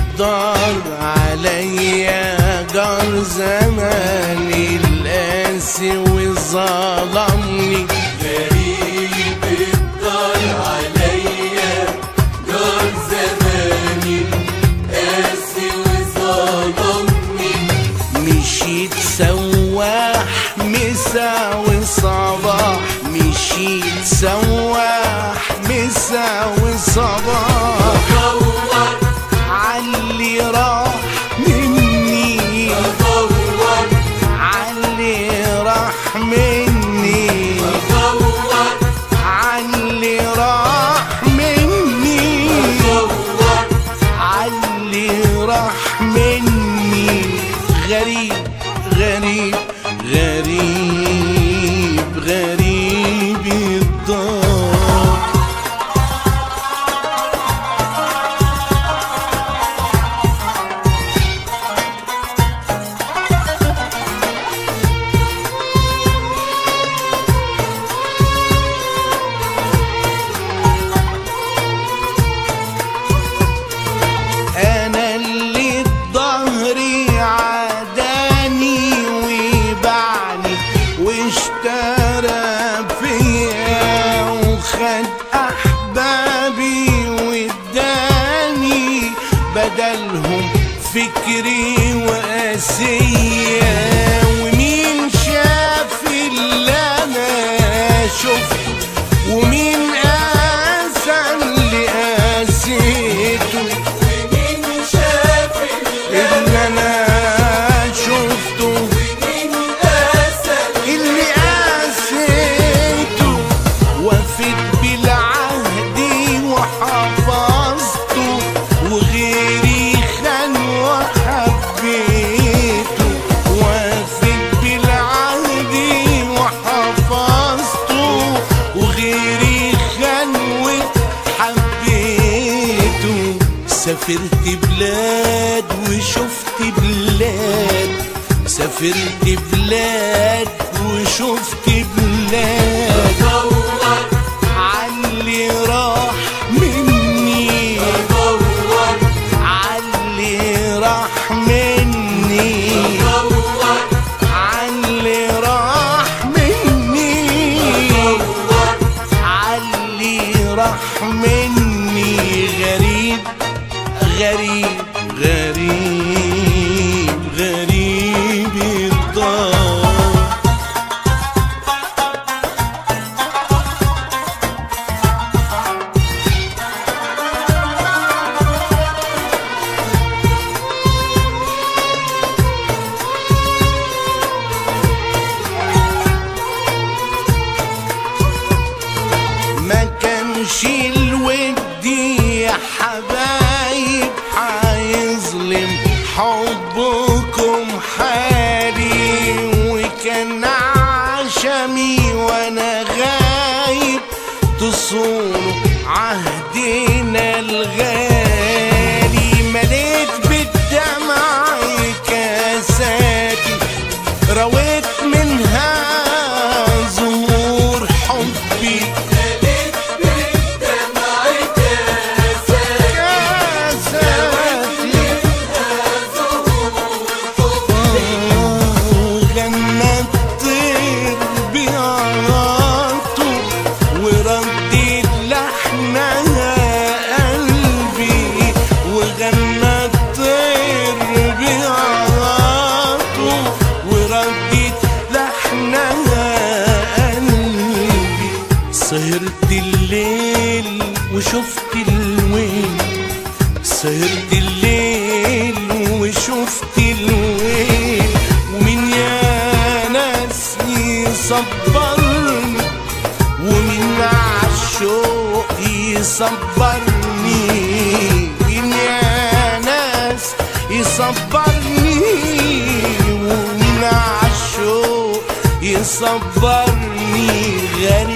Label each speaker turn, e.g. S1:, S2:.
S1: الدار عليا جار زماني القاسي وظلمني.
S2: غريب الدار عليا جار زماني القاسي وظلمني.
S1: مشيت سواح مسا وصباح، مشيت سواح مسا وصباح،
S2: بدور
S1: عاللي راح مني،
S2: بدور
S1: عاللي راح مني،
S2: بدور
S1: عاللي راح مني،
S2: بدور
S1: عاللي راح مني. غريب غريب غريب غريب الدار. انا اللي الظهري عاداني وبعني واشترى فيا وخد احبابي واداني بدلهم فكري وقاسية. ومين شاف اللي انا شفته ومين قاسى اللي قاسيته.
S2: ومين شاف
S1: اللي انا شفته
S2: ومين قاسى
S1: اللي قاسيته. وفيت بالعهد وحفظته وغيري خان وحبيته. وفيت بالعهد وحفظته وغيري خان وحبيته. سافرت بلاد وشفت بلاد، سافرت بلاد وشفت بلاد،
S2: بدور
S1: عاللي راح مني،
S2: بدور
S1: عاللي راح مني،
S2: بدور
S1: عاللي راح مني،
S2: بدور
S1: عاللي راح مني. غريب غريب غريب غريب الدار. ما كانش الود يا حبايب حيظلم حبكم حالي. وكان عشمي وانا غايب تصونوا عهدنا الغالي. مليت بالدمع كاساتي رويت منها زهور حبي.
S2: مليت بالدمع كاساتي
S1: غنى الطير بيعيطوا ورديت لحنها قلبي. وغنى الطير بيعيطوا ورديت لحنها قلبي. سهرت الليل وشفت الويل، سهرت الليل وشفت الويل. ومين يا ناس يصبرني ومين عالشوق يصبرني. مين يا ناس يصبرني ومين عالشوق يصبرني. غريب